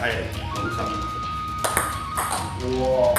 速いロングサーブです。おお。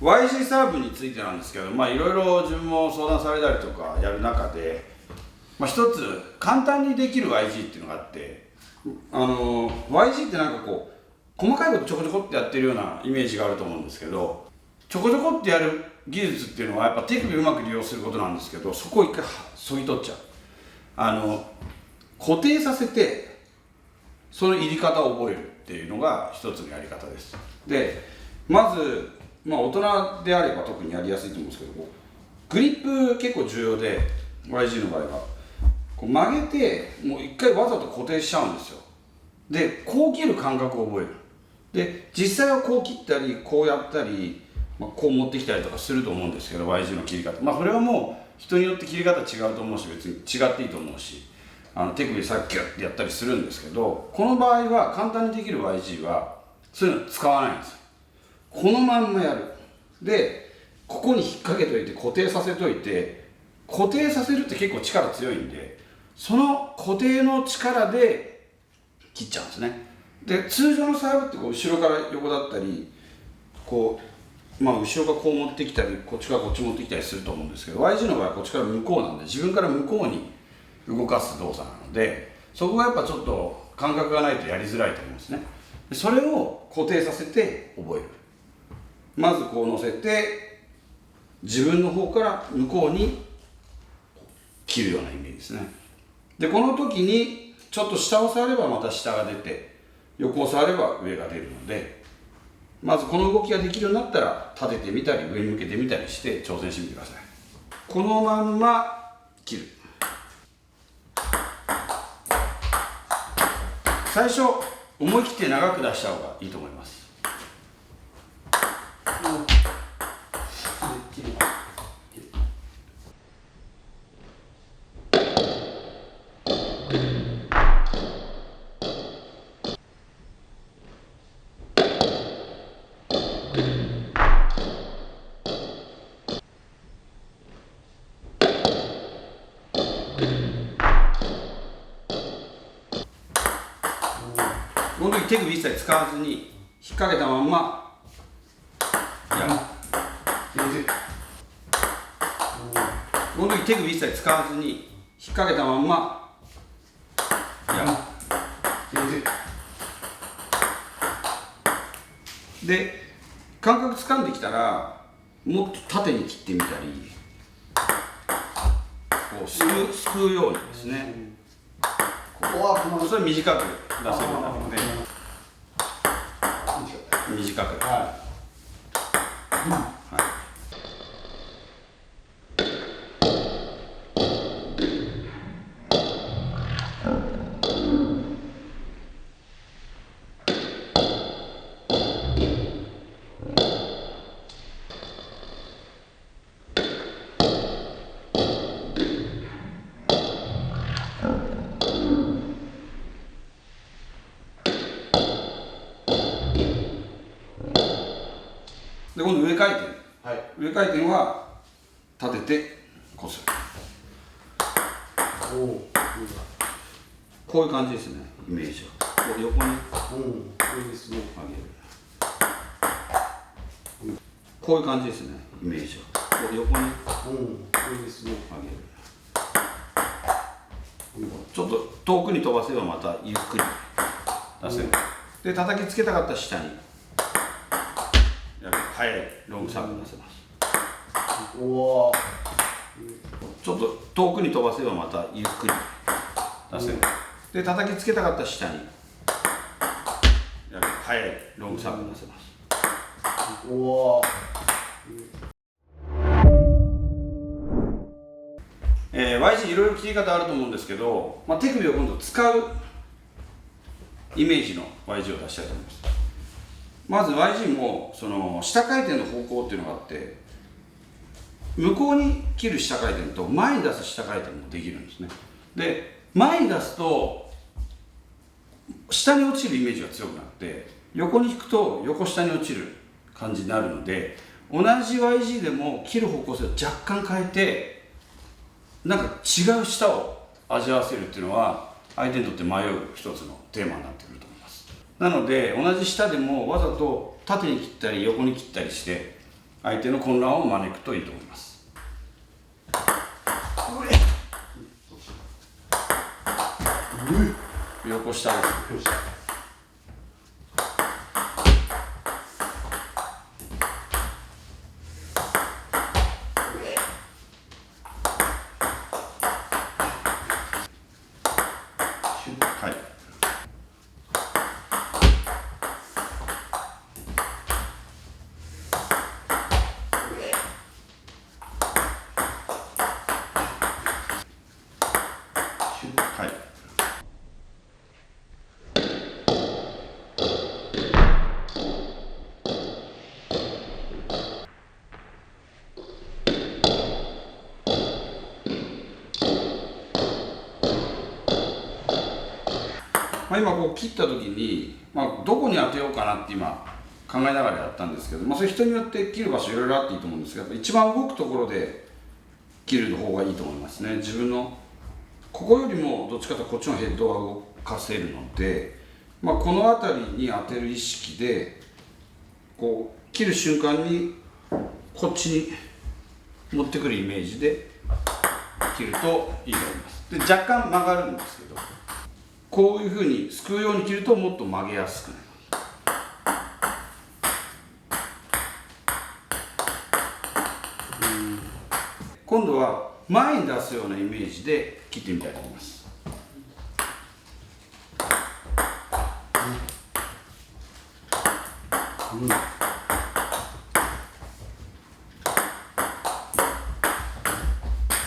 YG サーブについてなんですけど、いろいろ自分も相談されたりとかやる中で、一つ簡単にできる YG っていうのがあって、YG ってなんかこう細かいことちょこちょこってやってるようなイメージがあると思うんですけど、ちょこちょこってやる技術っていうのはやっぱ手首をうまく利用することなんですけど、そこを一回そぎ取っちゃう。固定させてその入り方を覚えるっていうのが一つのやり方です。でまず大人であれば特にやりやすいと思うんですけど、グリップ結構重要で YG の場合はこう曲げてもう一回わざと固定しちゃうんですよ。でこう切る感覚を覚える。で実際はこう切ったりこうやったり、こう持ってきたりとかすると思うんですけど YG の切り方、それはもう人によって切り方違うと思うし、別に違っていいと思うし、手首さっきギュッてやったりするんですけど、この場合は簡単にできる YG はそういうの使わないんですよ。このまんまやる。でここに引っ掛けといて固定させといて、固定させるって結構力強いんで、その固定の力で切っちゃうんですね。で通常のサーブってこう後ろから横だったりこう、後ろがこう持ってきたりこっちからこっち持ってきたりすると思うんですけど、 YG の場合はこっちから向こうなんで、自分から向こうに動かす動作なので、そこがやっぱちょっと感覚がないとやりづらいと思うんですね。でそれを固定させて覚える。まずこう乗せて自分の方から向こうに切るようなイメージですね。でこの時にちょっと下を触ればまた下が出て、横を触れば上が出るので、まずこの動きができるようになったら立ててみたり上に向けてみたりして挑戦してみてください。このまんま切る。最初思い切って長く出した方がいいと思います。この時手首一切使わずに引っ掛けたまんまやる。この時手首一切使わずに引っ掛けたまんまやる。で感覚掴んできたらもっと縦に切ってみたり、こうすくうようにですね、それ短く出せるようになるので短く、で今度上回転、上回転は立ててこする。こういう感じですね、イメージは。こう横に上げる。こういう感じですね、イメージは。こう横に上げる。ちょっと遠くに飛ばせばまたゆっくり出せる。で叩きつけたかったら下に速いロングサーブ出せます。ちょっと遠くに飛ばせばまたゆっくり出せる。で叩きつけたかったら下に速いロングサーブ出せます。YG いろいろ切り方あると思うんですけど、手首を今度使うイメージの YG を出したいと思います。まず YG もその下回転の方向っていうのがあって、向こうに切る下回転と前に出す下回転もできるんですね。で前に出すと下に落ちるイメージが強くなって、横に引くと横下に落ちる感じになるので、同じ YG でも切る方向性を若干変えてなんか違う舌を味わわせるっていうのは相手にとって迷う一つのテーマになってくると思います。なので同じ舌でもわざと縦に切ったり横に切ったりして相手の混乱を招くといいと思います。横下です。はい。はい。今こう切った時に、どこに当てようかなって今考えながらやったんですけど、それ人によって切る場所いろいろあっていいと思うんですけど、一番動くところで切る方がいいと思いますね。自分のここよりもどっちかというとこっちのヘッドは動かせるので、この辺りに当てる意識でこう切る瞬間にこっちに持ってくるイメージで切るといいと思います。で若干曲がるんですけど、こういうふうにすくうように切るともっと曲げやすくなります。今度は前に出すようなイメージで切ってみたいと思います。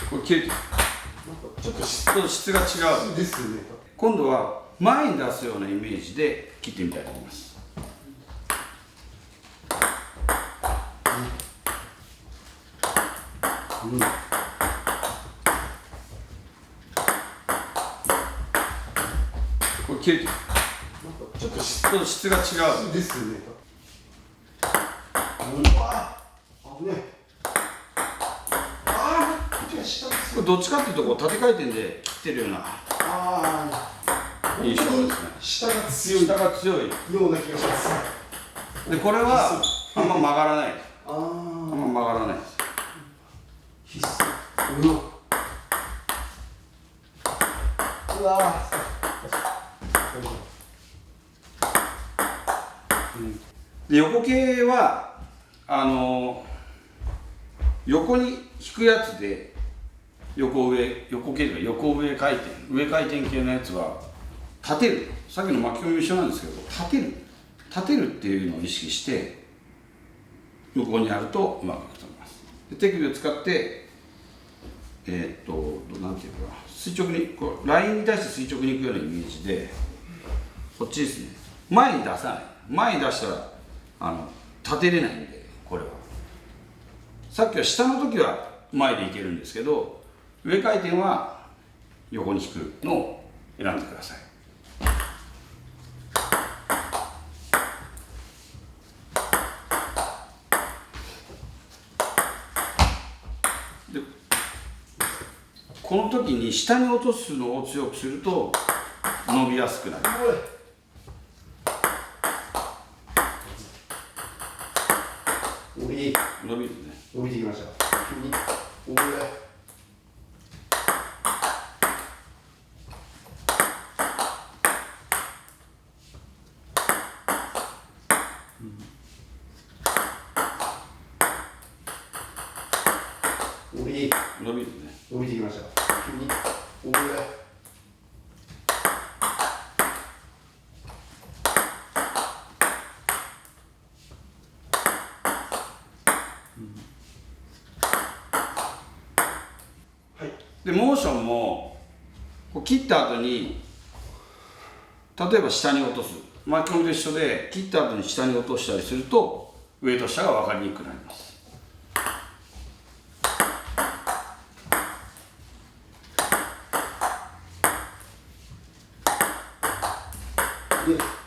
これ切れてる。ちょっと質が違うですね。今度は前に出すようなイメージで切ってみたいと思います。これ切れてる。ちょっと質が違うですね。これどっちかっていうとこう縦回転で切ってるような印象ですね。下が強いような気がします。でこれはあんま曲がらない。あんま曲がらないです。必須。うわで横系は横に引くやつで横系というか横上回転系のやつは立てる、さっきの巻き込みも一緒なんですけど立てるっていうのを意識して向こうにやるとうまくいくと思います。で手首を使ってなんていうか垂直にこうラインに対して垂直にいくようなイメージでこっちですね。前に出さない。前に出したら立てれないんで、これはさっきは下の時は前でいけるんですけど、上回転は横に引くのを選んでください。でこの時に下に落とすのを強くすると伸びやすくなる。伸びるね。伸びてきました。伸びるね。伸びてきました。でモーションもこう切った後に例えば下に落とす、巻き込みと一緒で切った後に下に落としたりすると上と下が分かりにくくなります。で